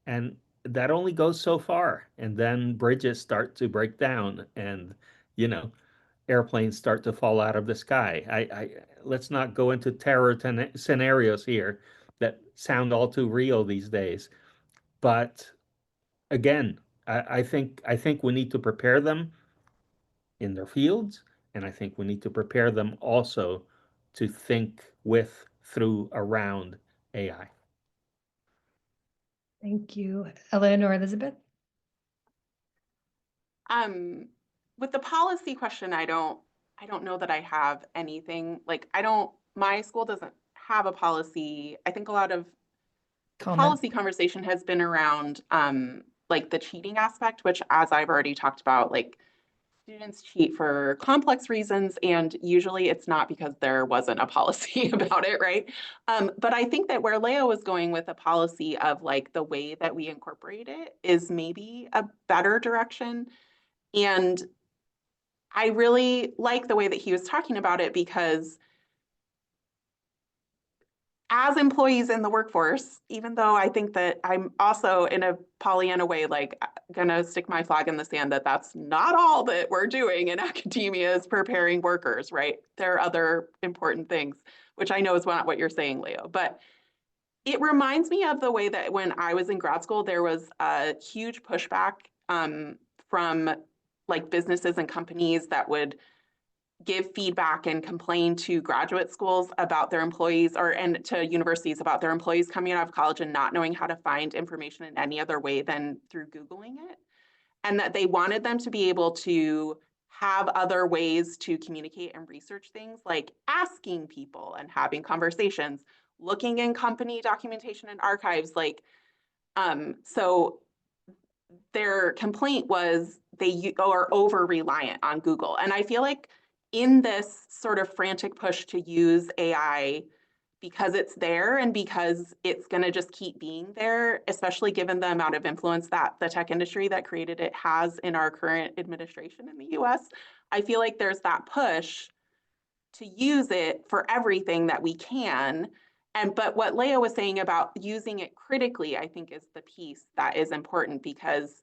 And that only goes so far. And then bridges start to break down, and, you know, airplanes start to fall out of the sky. Let's not go into terror scenarios here that sound all too real these days. But again, I think we need to prepare them in their fields, and I think we need to prepare them also to think with, through, around AI. Thank you. Ellen or Elizabeth? With the policy question, I don't know that I have anything. Like, my school doesn't have a policy. I think a lot of policy conversation has been around like the cheating aspect, which, as I've already talked about, like, students cheat for complex reasons, and usually it's not because there wasn't a policy about it, right? But I think that where Leo was going with a policy of like the way that we incorporate it is maybe a better direction. And I really like the way that he was talking about it, because as employees in the workforce, even though I think that I'm also in a Pollyanna way, like, gonna stick my flag in the sand that that's not all that we're doing in academia is preparing workers, right? There are other important things, which I know is not what you're saying, Leo, but it reminds me of the way that when I was in grad school, there was a huge pushback from like businesses and companies that would give feedback and complain to graduate schools about their employees, and to universities about their employees coming out of college and not knowing how to find information in any other way than through Googling it. And that they wanted them to be able to have other ways to communicate and research things, like asking people and having conversations, looking in company documentation and archives. Like, so their complaint was they are over reliant on Google. And I feel like in this sort of frantic push to use AI because it's there and because it's going to just keep being there, especially given the amount of influence that the tech industry that created it has in our current administration in the US, I feel like there's that push to use it for everything that we can. But what Leo was saying about using it critically, I think, is the piece that is important, because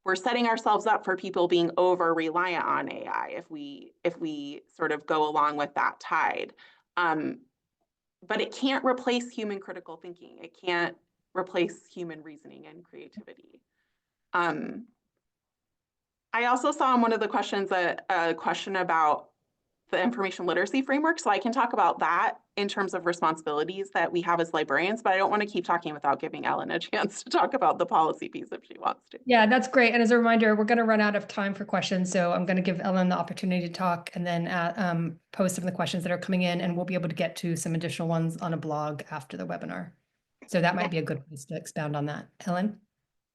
we're setting ourselves up for people being over reliant on AI if we sort of go along with that tide. But it can't replace human critical thinking. It can't replace human reasoning and creativity. I also saw in one of the questions a question about the information literacy framework. So I can talk about that in terms of responsibilities that we have as librarians, but I don't want to keep talking without giving Ellen a chance to talk about the policy piece if she wants to. Yeah, that's great. And as a reminder, we're going to run out of time for questions. So I'm going to give Ellen the opportunity to talk and then post some of the questions that are coming in, and we'll be able to get to some additional ones on a blog after the webinar. So that might be a good place to expound on that. Ellen?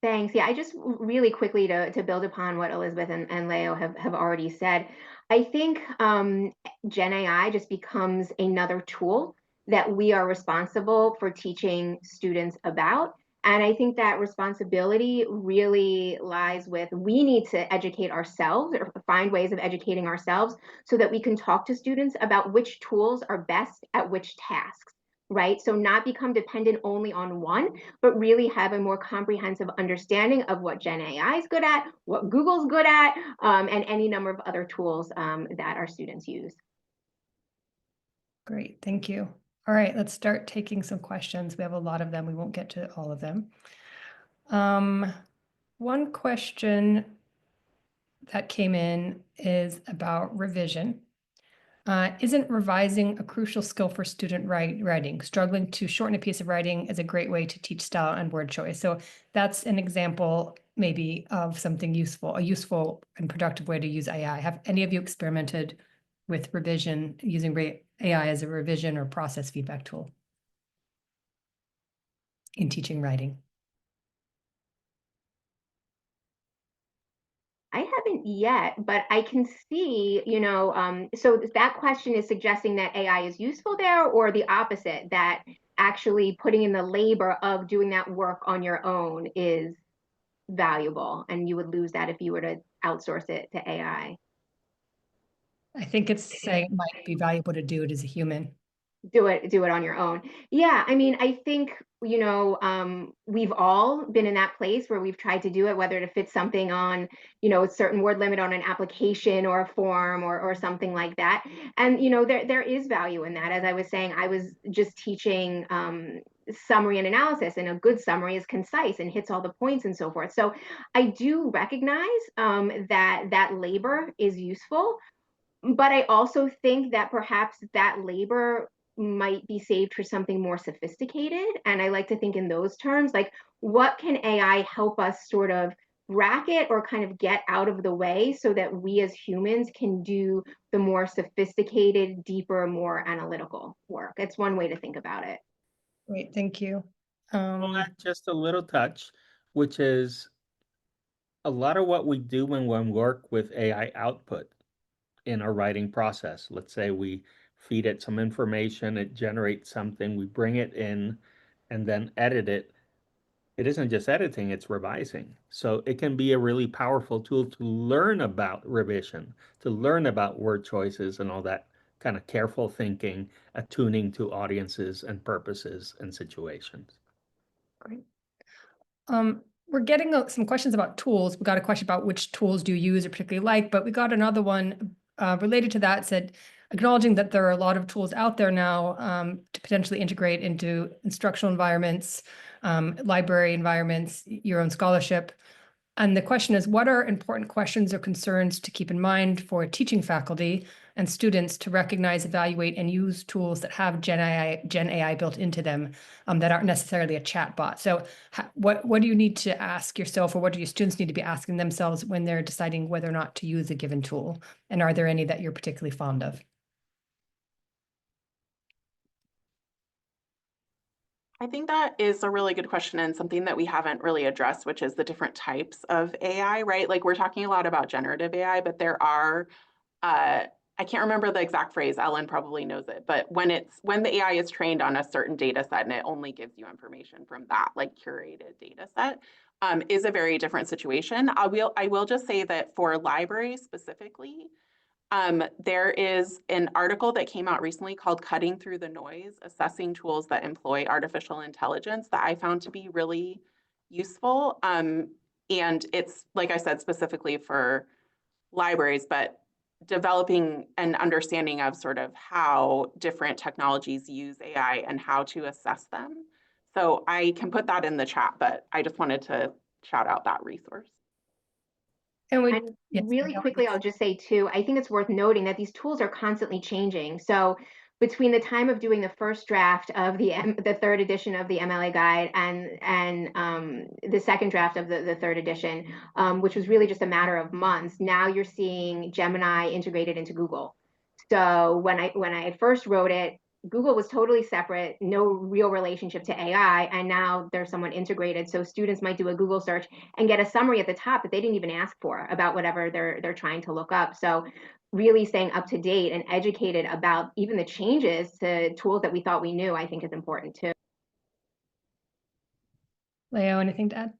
Thanks. Yeah, I just really quickly to build upon what Elizabeth and Leo have already said. I think Gen AI just becomes another tool that we are responsible for teaching students about. And I think that responsibility really lies with, we need to educate ourselves or find ways of educating ourselves so that we can talk to students about which tools are best at which tasks, right? So not become dependent only on one, but really have a more comprehensive understanding of what Gen AI is good at, what Google's good at, and any number of other tools that our students use. Great, thank you. All right, let's start taking some questions. We have a lot of them. We won't get to all of them. One question that came in is about revision. Isn't revising a crucial skill for student writing? Struggling to shorten a piece of writing is a great way to teach style and word choice. So that's an example maybe of something useful, a useful and productive way to use AI. Have any of you experimented with revision, using AI as a revision or process feedback tool in teaching writing? I haven't yet, but I can see, so that question is suggesting that AI is useful there, or the opposite, that actually putting in the labor of doing that work on your own is valuable and you would lose that if you were to outsource it to AI. I think it's saying it might be valuable to do it as a human. Do it on your own. Yeah, I mean, I think, we've all been in that place where we've tried to do it, whether to fit something on, a certain word limit on an application or a form or something like that. And, there is value in that. As I was saying, I was just teaching summary and analysis, and a good summary is concise and hits all the points and so forth. So I do recognize that labor is useful. But I also think that perhaps that labor might be saved for something more sophisticated. And I like to think in those terms, like, what can AI help us sort of bracket or kind of get out of the way so that we as humans can do the more sophisticated, deeper, more analytical work? It's one way to think about it. Great, thank you. I'll add just a little touch, which is a lot of what we do when we work with AI output in our writing process. Let's say we feed it some information, it generates something, we bring it in and then edit it. It isn't just editing, it's revising. So it can be a really powerful tool to learn about revision, to learn about word choices and all that kind of careful thinking, attuning to audiences and purposes and situations. Great. We're getting some questions about tools. We got a question about which tools do you use or particularly like, but we got another one related to that, said, acknowledging that there are a lot of tools out there now to potentially integrate into instructional environments, library environments, your own scholarship. And the question is, what are important questions or concerns to keep in mind for teaching faculty and students to recognize, evaluate, and use tools that have Gen AI built into them that aren't necessarily a chat bot? So what do you need to ask yourself, or what do your students need to be asking themselves when they're deciding whether or not to use a given tool? And are there any that you're particularly fond of? I think that is a really good question and something that we haven't really addressed, which is the different types of AI, right? Like, we're talking a lot about generative AI, but there are, I can't remember the exact phrase, Ellen probably knows it, but when the AI is trained on a certain data set and it only gives you information from that like curated data set, is a very different situation. I will just say that for libraries specifically, there is an article that came out recently called Cutting Through the Noise, Assessing Tools That Employ Artificial Intelligence, that I found to be really useful. And it's, like I said, specifically for libraries, but developing an understanding of sort of how different technologies use AI and how to assess them. So I can put that in the chat, but I just wanted to shout out that resource. And we, And yes, really no, quickly, I'll just say too, I think it's worth noting that these tools are constantly changing. So between the time of doing the first draft of the third edition of the MLA guide and the second draft of the third edition, which was really just a matter of months, now you're seeing Gemini integrated into Google. So when I first wrote it, Google was totally separate, no real relationship to AI, and now there's someone integrated. So students might do a Google search and get a summary at the top that they didn't even ask for about whatever they're trying to look up. So really staying up to date and educated about even the changes to tools that we thought we knew, I think is important too. Leo, anything to add?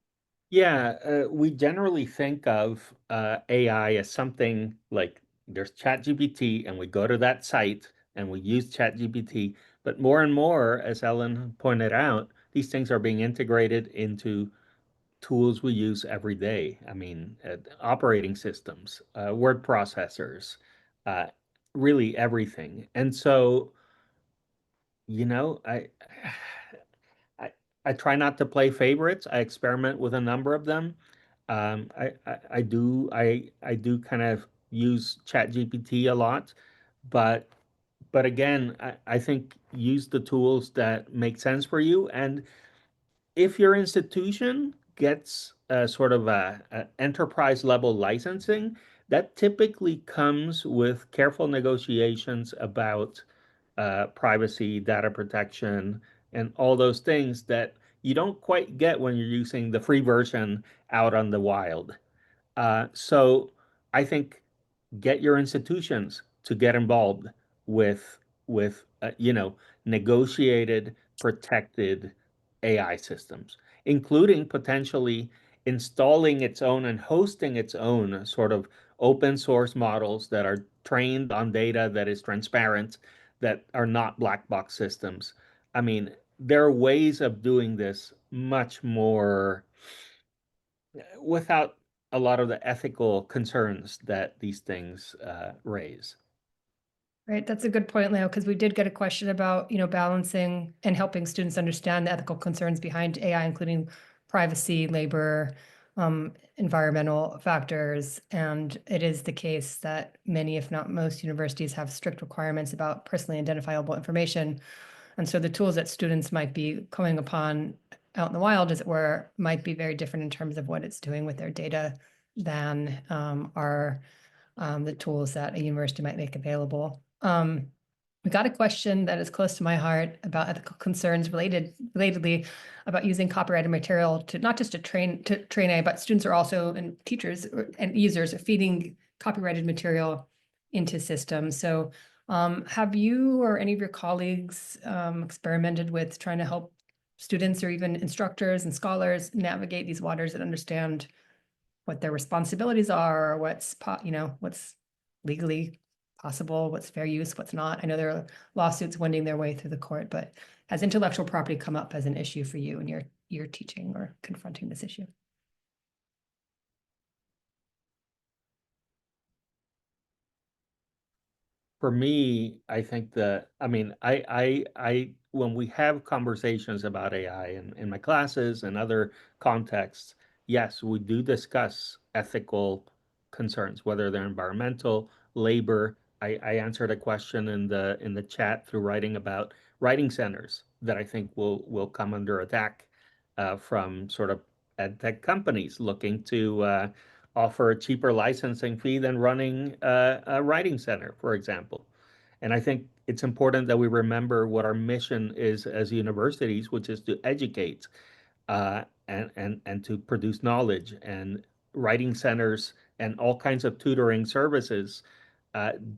Yeah, we generally think of AI as something like there's ChatGPT, and we go to that site and we use ChatGPT. But more and more, as Ellen pointed out, these things are being integrated into tools we use every day. I mean, operating systems, word processors, uh, really everything. And so, you know, I I try not to play favorites. I experiment with a number of them. I do kind of use ChatGPT a lot, but again, I think use the tools that make sense for you. And if your institution gets a sort of a enterprise level licensing, that typically comes with careful negotiations about privacy, data protection, and all those things that you don't quite get when you're using the free version out on the wild. So I think get your institutions to get involved with negotiated, protected AI systems, including potentially installing its own and hosting its own sort of open source models that are trained on data that is transparent, that are not black box systems. I mean, there are ways of doing this much more without a lot of the ethical concerns that these things raise. Right, that's a good point, Leo, because we did get a question about, balancing and helping students understand the ethical concerns behind AI, including privacy, labor, environmental factors. And it is the case that many, if not most, universities have strict requirements about personally identifiable information. And so the tools that students might be coming upon out in the wild, as it were, might be very different in terms of what it's doing with their data than are the tools that a university might make available. We got a question that is close to my heart about ethical concerns relatedly about using copyrighted material to not just to train AI, but students are also, and teachers and users are feeding copyrighted material into systems. So have you or any of your colleagues experimented with trying to help students or even instructors and scholars navigate these waters and understand what their responsibilities are, or what's legally possible, what's fair use, what's not? I know there are lawsuits wending their way through the court, but has intellectual property come up as an issue for you when you're teaching or confronting this issue? For me, I think that, I mean, when we have conversations about AI in my classes and other contexts, yes, we do discuss ethical concerns, whether they're environmental, labor. I answered a question in the chat through writing about writing centers that I think will come under attack from sort of ed tech companies looking to offer a cheaper licensing fee than running a writing center, for example. And I think it's important that we remember what our mission is as universities, which is to educate and to produce knowledge. And writing centers and all kinds of tutoring services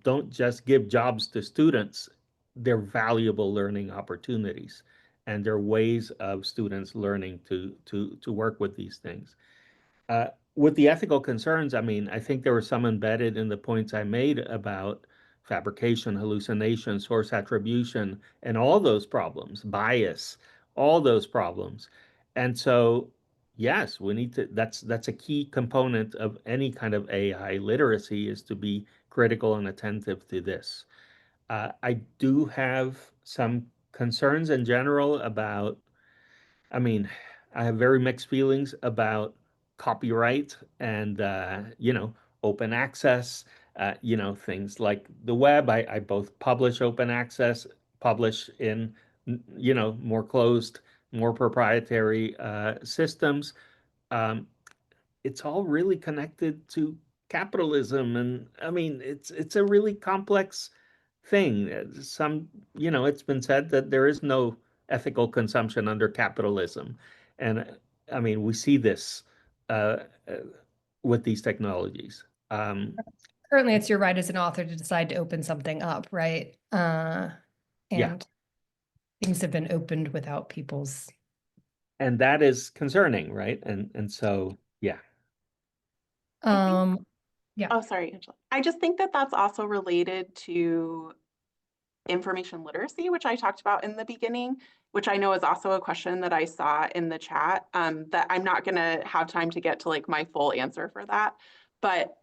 don't just give jobs to students, they're valuable learning opportunities. And they're ways of students learning to work with these things. With the ethical concerns, I mean, I think there were some embedded in the points I made about fabrication, hallucination, source attribution, and all those problems, bias, all those problems. And so, yes, we need to, that's a key component of any kind of AI literacy, is to be critical and attentive to this. I do have some concerns in general about, I mean, I have very mixed feelings about copyright and, open access, things like the web. I both publish open access, publish in, more closed, more proprietary systems. It's all really connected to capitalism. And I mean, it's a really complex thing. It's been said that there is no ethical consumption under capitalism. And I mean, we see this uh, uh, with these technologies. Currently, it's your right as an author to decide to open something up, right? Yeah. And things have been opened without people's. And that is concerning, right? And so, yeah. Yeah. Oh, sorry, Angela. I just think that that's also related to information literacy, which I talked about in the beginning, which I know is also a question that I saw in the chat, that I'm not going to have time to get to like my full answer for that. But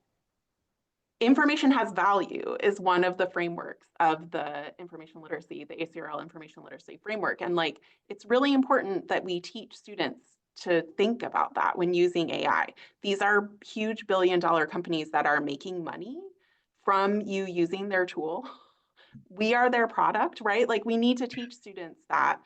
information has value is one of the frameworks of the information literacy, the ACRL information literacy framework. And like, it's really important that we teach students to think about that when using AI. These are huge billion-dollar companies that are making money from you using their tool. We are their product, right? Like, we need to teach students that.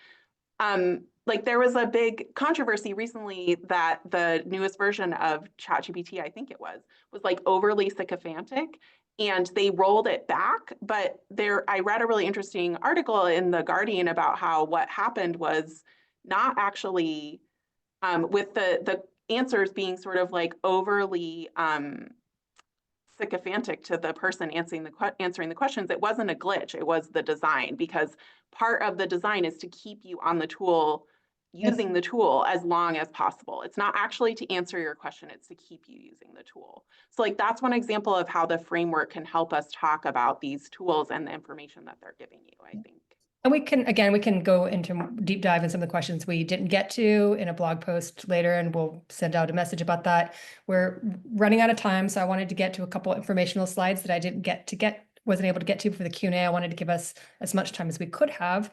Like, there was a big controversy recently that the newest version of ChatGPT, I think it was like overly sycophantic, and they rolled it back. But I read a really interesting article in The Guardian about how what happened was not actually with the answers being sort of like overly sycophantic to the person answering the questions. It wasn't a glitch, it was the design, because part of the design is to keep you on the tool, using the tool as long as possible. It's not actually to answer your question, it's to keep you using the tool. So like, that's one example of how the framework can help us talk about these tools and the information that they're giving you, I think. And we can go into deep dive in some of the questions we didn't get to in a blog post later, and we'll send out a message about that. We're running out of time, so I wanted to get to a couple informational slides that I wasn't able to get to for the Q&A. I wanted to give us as much time as we could have.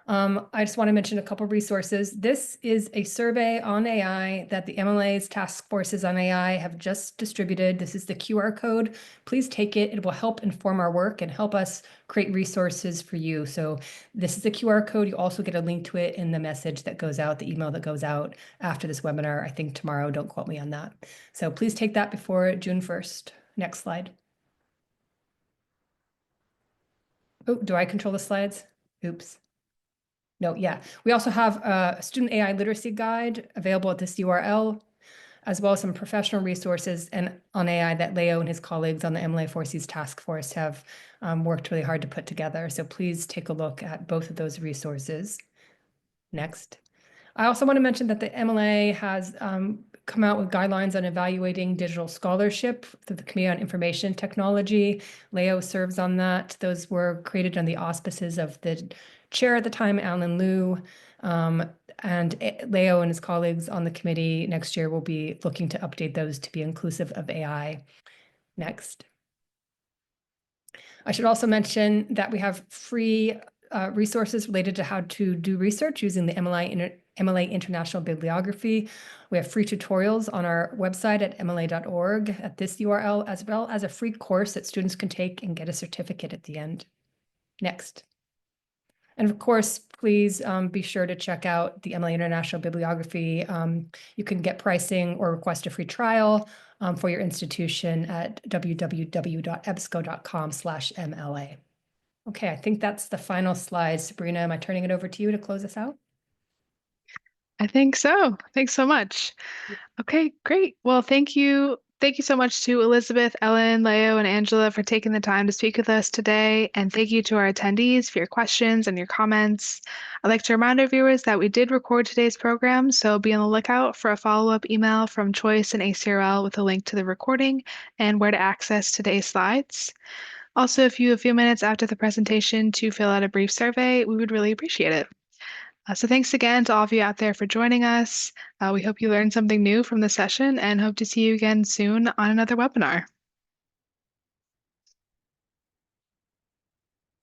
I just want to mention a couple resources. This is a survey on AI that the MLA's task forces on AI have just distributed. This is the QR code. Please take it. It will help inform our work and help us create resources for you. So this is the QR code. You also get a link to it in the message that goes out, the email that goes out after this webinar, I think tomorrow. Don't quote me on that. So please take that before June 1st. Next slide. Oh, do I control the slides? Oops. No, yeah. We also have a student AI literacy guide available at this URL, as well as some professional resources and on AI that Leo and his colleagues on the MLA 4Cs task force have worked really hard to put together. So please take a look at both of those resources. Next. I also want to mention that the MLA has come out with guidelines on evaluating digital scholarship through the Committee on Information Technology. Leo serves on that. Those were created on the auspices of the chair at the time, Alan Liu, and Leo and his colleagues on the committee next year will be looking to update those to be inclusive of AI. Next. I should also mention that we have free resources related to how to do research using the MLA International Bibliography. We have free tutorials on our website at mla.org at this URL, as well as a free course that students can take and get a certificate at the end. Next. And of course, please be sure to check out the MLA International Bibliography. You can get pricing or request a free trial for your institution at www.ebsco.com/MLA. Okay, I think that's the final slide. Sabrina, am I turning it over to you to close us out? I think so. Thanks so much. Okay, great. Well, thank you. Thank you so much to Elizabeth, Ellen, Leo, and Angela for taking the time to speak with us today. And thank you to our attendees for your questions and your comments. I'd like to remind our viewers that we did record today's program, so be on the lookout for a follow-up email from Choice and ACRL with a link to the recording and where to access today's slides. Also, if you have a few minutes after the presentation to fill out a brief survey, we would really appreciate it. So thanks again to all of you out there for joining us. We hope you learned something new from the session and hope to see you again soon on another webinar.